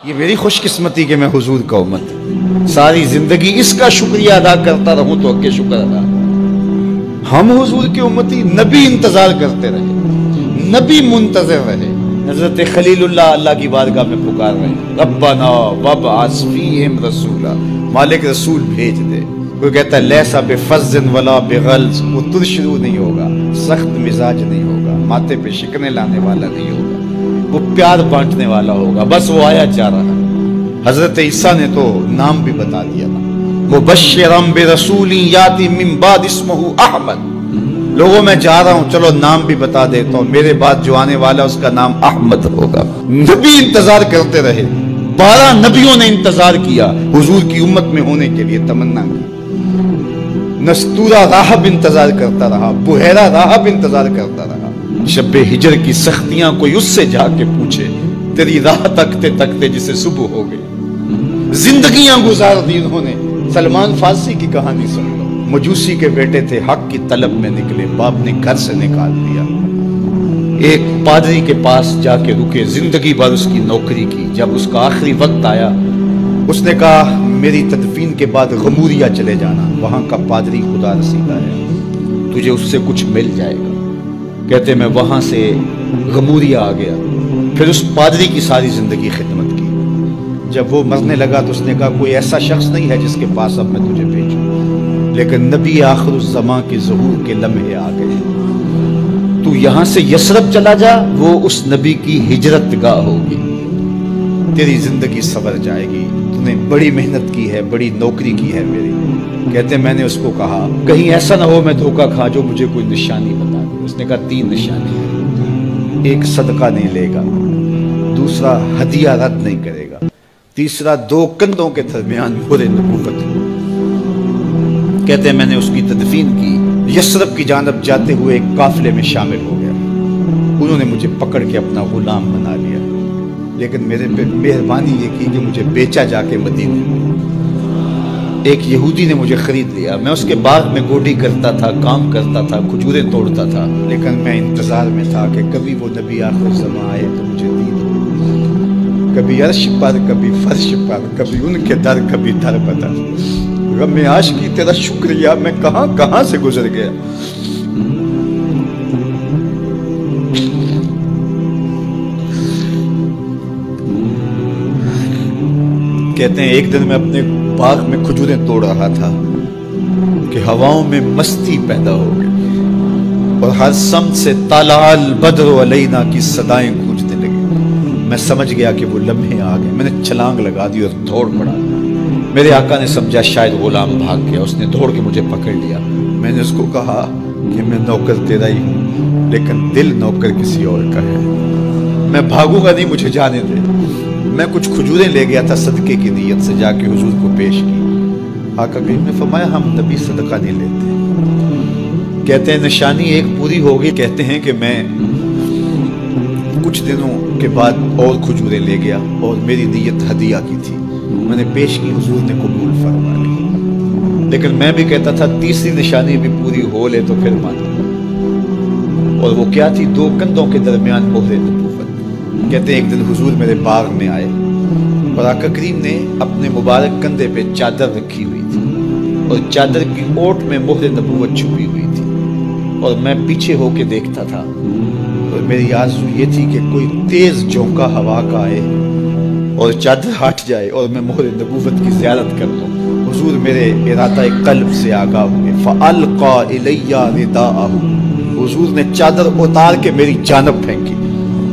یہ میری خوش قسمتی کہ میں حضور کا امت ساری زندگی اس کا شکریہ ادا کرتا رہوں تو کہ شکر ادا. ہم حضور کی امتی، نبی انتظار کرتے رہے، نبی منتظر رہے. حضرت خلیل اللہ کی بارگاہ میں پکار رہے، ربنا وابعث فیہم رسولا، مالک رسول بھیج دے. کوئی کہتا ہے لیسا بفظ ولا بغلظ، وہ ترشرو نہیں ہوگا، سخت مزاج نہیں ہوگا، ماتھے پہ شکنے لانے والا نہیں ہوگا، وہ پیار بانٹنے والا ہوگا. بس وہ آیا جا رہا. حضرت عیسیٰ نے تو نام بھی بتا دیا نا، مبشرم برسول یاتی من بعد اسمہ احمد. لوگوں میں جا رہا ہوں، چلو نام بھی بتا دیتا ہوں، میرے بعد جو آنے والا اس کا نام احمد ہوگا. نبی انتظار کرتے رہے، 12 نبیوں نے انتظار کیا حضور کی امت میں ہونے کے لیے، تمنا کی. نستورہ راہب انتظار کرتا رہا، بحیرہ راہب انتظار کرتا رہا. شب ہجر کی سختیاں کوئی اس سے جا کے پوچھے، تیری راہ تکتے تکتے جسے صبح ہو گئی. زندگیاں گزار دی انہوں نے. سلمان فارسی کی کہانی سن لو. مجوسی کے بیٹے تھے، حق کی طلب میں نکلے، باپ نے گھر سے نکال دیا. ایک پادری کے پاس جا کے رکے، زندگی بھر اس کی نوکری کی. جب اس کا آخری وقت آیا، اس نے کہا میری تدفین کے بعد غموریہ چلے جانا، وہاں کا پادری خدا رسیدہ ہے، تجھے اس سے کچھ مل جائے گا. کہتے میں وہاں سے غموریہ آ گیا. پھر اس پادری کی ساری زندگی خدمت کی. جب وہ مرنے لگا تو اس نے کہا کوئی ایسا شخص نہیں ہے جس کے پاس اب میں تجھے بھیجوں، لیکن نبی آخر الزمان کے ظہور کے لمحے آ گئے. تو یہاں سے یثرب چلا جا، وہ اس نبی کی ہجرت گاہ ہوگی، تیری زندگی سنور جائے گی. تو نے بڑی محنت کی ہے، بڑی نوکری کی ہے میری. کہتے میں نے اس کو کہا کہیں ایسا نہ ہو میں دھوکہ کھا جو مجھے کوئی نشانی بتا دے. اس نے کہا 3 نشانی ہیں، ایک صدقہ نہیں لے گا، دوسرا ہدیہ رد نہیں کرے گا، تیسرا 2 کندھوں کے درمیان مہر نبوت. کہتے ہیں میں نے اس کی تدفین کی، یثرب کی جانب جاتے ہوئے ایک قافلے میں شامل ہو گیا. انہوں نے مجھے پکڑ کے اپنا غلام بنا لیا، لیکن میرے پہ مہربانی یہ کی کہ مجھے بیچا جا کے مدینے میں. ایک یہودی نے مجھے خرید لیا. میں اس کے باغ میں گوڈی کرتا تھا، کام کرتا تھا، کھجوریں توڑتا تھا، لیکن میں انتظار میں تھا کہ کبھی وہ نبی آخر زمان آئے تو مجھے دید ہو. کبھی عرش پر، کبھی فرش پر، کبھی ان کے در، کبھی در بدر. غم عاشقی تیرا شکریہ، میں کہاں کہاں سے گزر گیا. کہتے ہیں ایک دن میں اپنے باغ میں کھجوریں توڑ رہا تھا کہ ہواؤں میں مستی پیدا ہو گئی اور ہر سمت سے طلع البدر علینا کی صدائیں گونجنے لگی. میں سمجھ گیا کہ وہ لمحے آ گئے. میں نے چھلانگ لگا دی اور دوڑ پڑا. میرے آقا نے سمجھا شاید غلام بھاگ گیا، اس نے دوڑ کے مجھے پکڑ لیا. میں نے اس کو کہا کہ میں نوکر تیرا ہی ہوں، لیکن دل نوکر کسی اور کا ہے. میں بھاگوں گا نہیں، مجھے جانے دے. میں کچھ کھجوریں لے گیا تھا صدقے کی نیت سے، جا کے حضور کو پیش کی. آقا کریم نے فرمایا ہم نبی صدقہ نہیں لیتے. کہتے ہیں نشانی ایک پوری ہو گئی. کہتے ہیں کہ میں کچھ دنوں کے بعد اور کھجوریں لے گیا اور میری نیت ہدیہ کی تھی. میں نے پیش کی، حضور نے قبول فرما لی. لیکن میں بھی کہتا تھا تیسری نشانی بھی پوری ہو لے تو پھر مانا. اور وہ کیا تھی؟ 2 کندھوں کے درمیان مہر نبوت. کہتے ہیں ایک دن حضور میرے باغ میں آئے اور آقا کریم نے اپنے مبارک کندھے پہ چادر رکھی ہوئی تھی اور چادر کی اوٹ میں مہر نبوت چھپی ہوئی تھی. اور میں پیچھے ہو کے دیکھتا تھا اور میری آرزو یہ تھی کہ کوئی تیز جھونکا ہوا کا آئے اور چادر ہٹ جائے اور میں مہر نبوت کی زیارت کر لوں. حضور میرے ارادہ قلب سے آگاہ ہوئے. فَأَلْقَى إِلَيَّ رِدَاءَهُ، حضور نے چادر اتار کے میری جانب پھینکی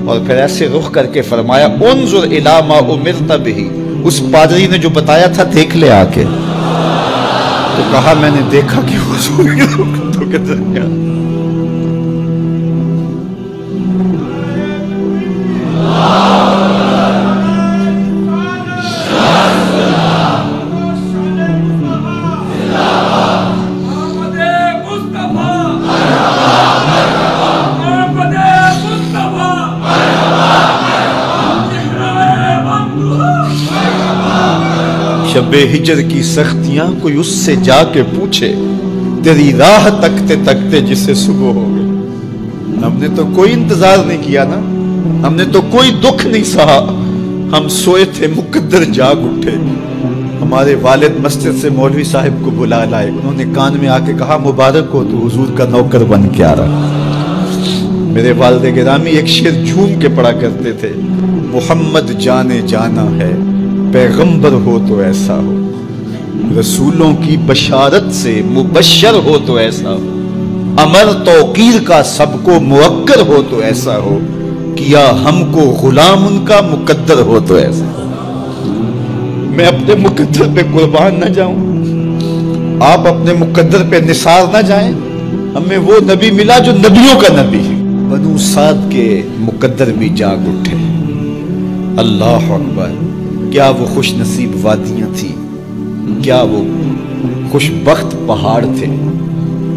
اور پھر ایسے رخ کر کے فرمایا انظر الی ما امرت بہ. اس پادری نے جو بتایا تھا دیکھ لے آ کے. تو کہا میں نے دیکھا کہ حضور کے رخ کے درمیان شب ہجر کی سختیاں کوئی اس سے جا کے پوچھے، تیری راہ تکتے تکتے جسے صبح ہو گئی. ہم نے تو کوئی انتظار نہیں کیا نا، ہم نے تو کوئی دکھ نہیں سہا. ہم سوئے تھے مقدر جاگ اٹھے. ہمارے والد مسجد سے مولوی صاحب کو بلا لائے. انہوں نے کان میں آ کے کہا مبارک ہو تو حضور کا نوکر بن کے آ رہا. میرے والد گرامی ایک شعر جھوم کے پڑھا کرتے تھے, محمد جانے جانا ہے پیغمبر ہو تو ایسا ہو, رسولوں کی بشارت سے مبشر ہو تو ایسا ہو, امر توقیر کا سب کو موکر ہو تو ایسا ہو, کیا ہم کو غلام ان کا مقدر ہو تو ایسا ہو. میں اپنے مقدر پہ قربان نہ جاؤں, آپ اپنے مقدر پہ نثار نہ جائیں. ہمیں وہ نبی ملا جو نبیوں کا نبی ہے. بنو سعد کے مقدر بھی جاگ اٹھے. اللہ اکبر. کیا وہ خوش نصیب وادیاں تھیں, کیا وہ خوش بخت پہاڑ تھے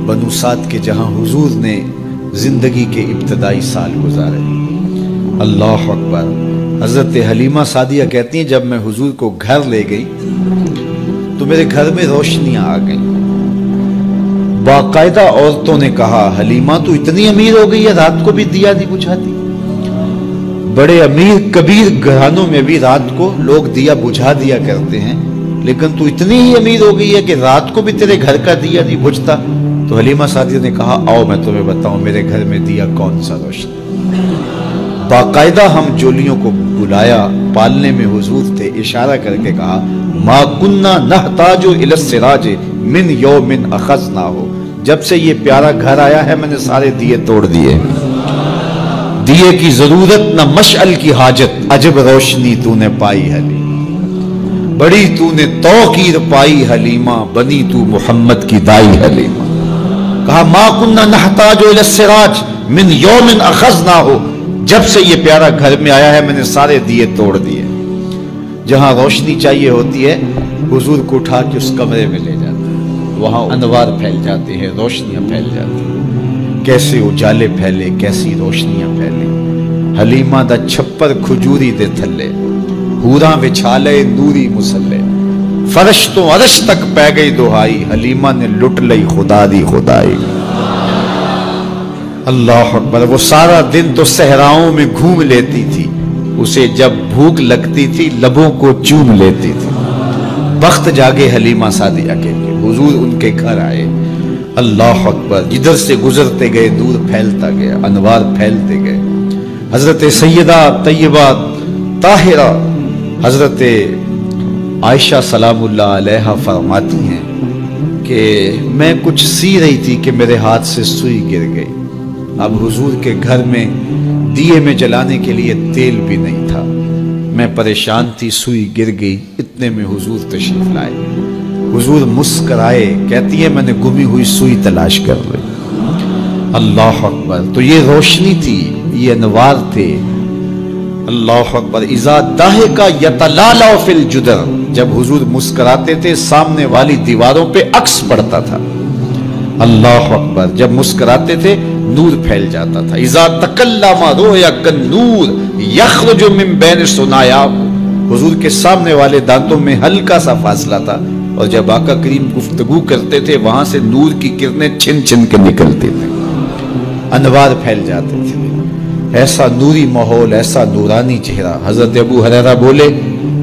بنو سعد کے, جہاں حضور نے زندگی کے ابتدائی سال گزارے. اللہ اکبر. حضرت حلیمہ سعدیہ کہتی ہیں جب میں حضور کو گھر لے گئی تو میرے گھر میں روشنیاں آ گئیں. باقاعدہ عورتوں نے کہا حلیمہ تو اتنی امیر ہو گئی ہے رات کو بھی دیا نہیں بجھاتی. بڑے امیر کبیر گھرانوں میں بھی رات کو لوگ دیا بجھا دیا کرتے ہیں, لیکن تو اتنی ہی امیر ہو گئی ہے کہ رات کو بھی تیرے گھر کا دیا نہیں بجھتا. تو حلیمہ سعدیہ نے کہا آؤ میں تمہیں بتاؤں میرے گھر میں دیا کون سا روشن. باقاعدہ ہم جولیوں کو بلایا, پالنے میں حضور تھے, اشارہ کر کے کہا ما کننا نحتاج الی السراج من یوم اخذناہ. جب سے یہ پیارا گھر آیا ہے میں نے سارے دیے توڑ دیے. دیے کی ضرورت نہ مشعل کی حاجت, عجب روشنی تو نے پائی حلیمہ, بڑی تو نے توقیر پائی حلیمہ, بنی تو محمد کی دائی حلیمہ. کہا ما کننا نحتاج الی السراج من یوم اخذناہ. جب سے یہ پیارا گھر میں آیا ہے میں نے سارے دیے توڑ دیے. جہاں روشنی چاہیے ہوتی ہے حضور کو اٹھا کے اس کمرے میں لے جاتا ہے, وہاں انوار پھیل جاتے ہیں, روشنیاں پھیل جاتی ہیں. کیسے اجالے پھیلے, کیسی روشنیاں پھیلے. حلیمہ دا چھپر کھجوری دے تھلے, حوراں وچھالے نوری مسلے, فرش تو عرش تک پہ گئی دہائی, حلیمہ نے لٹ لئی خدا دی خدائی. اللہ اکبر. وہ سارا دن تو صحراؤں میں گھوم لیتی تھی, اسے جب بھوک لگتی تھی لبوں کو چوم لیتی تھی. بخت جاگے حلیمہ سعدیہ کے, حضور ان کے گھر آئے. اللہ اکبر. جدھر سے گزرتے گئے نور پھیلتا گیا, انوار پھیلتے گئے. حضرت سیدہ طیبہ طاہرہ حضرت عائشہ سلام اللہ علیہا فرماتی ہیں کہ میں کچھ سی رہی تھی کہ میرے ہاتھ سے سوئی گر گئی. اب حضور کے گھر میں دیے میں جلانے کے لیے تیل بھی نہیں تھا. میں پریشان تھی, سوئی گر گئی. اتنے میں حضور تشریف لائے. حضور مسکرائے, کہتی ہے میں نے گمی ہوئی سوئی تلاش کر لی. اللہ اکبر. تو یہ روشنی تھی, یہ انوار تھے. اللہ اکبر. اذا ضحک یتلالا فی الجدر. جب حضور مسکراتے تھے سامنے والی دیواروں پہ عکس پڑتا تھا. اللہ اکبر. جب مسکراتے تھے نور پھیل جاتا تھا. اذا تکلم رؤیا کالنور یخرج من بین ثنایا. حضور کے سامنے والے دانتوں میں ہلکا سا فاصلہ تھا, اور جب آقا کریم گفتگو کرتے تھے وہاں سے نور کی کرنیں چھن چھن کے نکلتی تھیں, انوار پھیل جاتے تھے. ایسا نوری ماحول, ایسا نورانی چہرہ. حضرت ابو ہریرہ بولے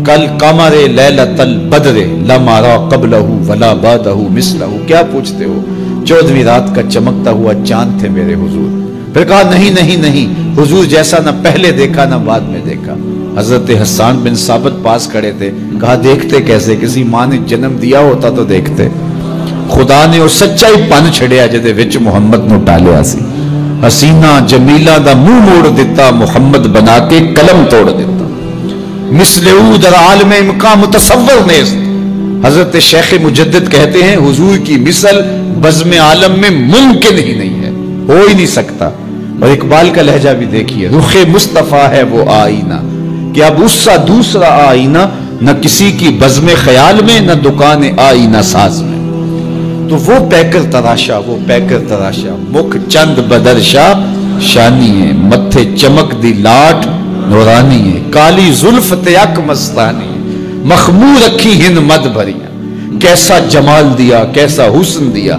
کل قمر لیلۃ البدر لم ارى قبلہ ولا بعدہ مثلہ. کیا پوچھتے ہو, 14ویں رات کا چمکتا ہوا چاند تھے میرے حضور. پھر کہا نہیں نہیں نہیں, حضور جیسا نہ پہلے دیکھا نہ بعد میں دیکھا. حضرت حسان بن ثابت پاس کھڑے تھے. کہا دیکھتے کیسے, کسی ماں نے جنم دیا ہوتا تو دیکھتے. خدا نے وہ سچائی پن چھڑیا جدے وچ محمد نو ڈالیا سی. حسینہ جمیلہ دا منہ موڑ دیتا, محمد بنا کے قلم توڑ دیتا. مثل او در عالم امکان متصور نیست. حضرت شیخ مجدد کہتے ہیں حضور کی مثل بزم عالم میں ممکن ہی نہیں ہے, ہو ہی نہیں سکتا. اور اقبال کا لہجہ بھی دیکھیے, رخ مصطفیٰ ہے وہ آئینہ کہ اب اس سا دوسرا آئینہ, نہ کسی کی بزم خیال میں نہ دکان آئینہ ساز میں. تو وہ پیکر تراشا, وہ پیکر تراشا, مکھ چند بدرشا شانی ہے, متھے چمک دی لاٹ نورانی ہے, کالی زلف تیک مستانی ہے, مخمور رکھی ہند مد بھریاں. کیسا جمال دیا, کیسا حسن دیا,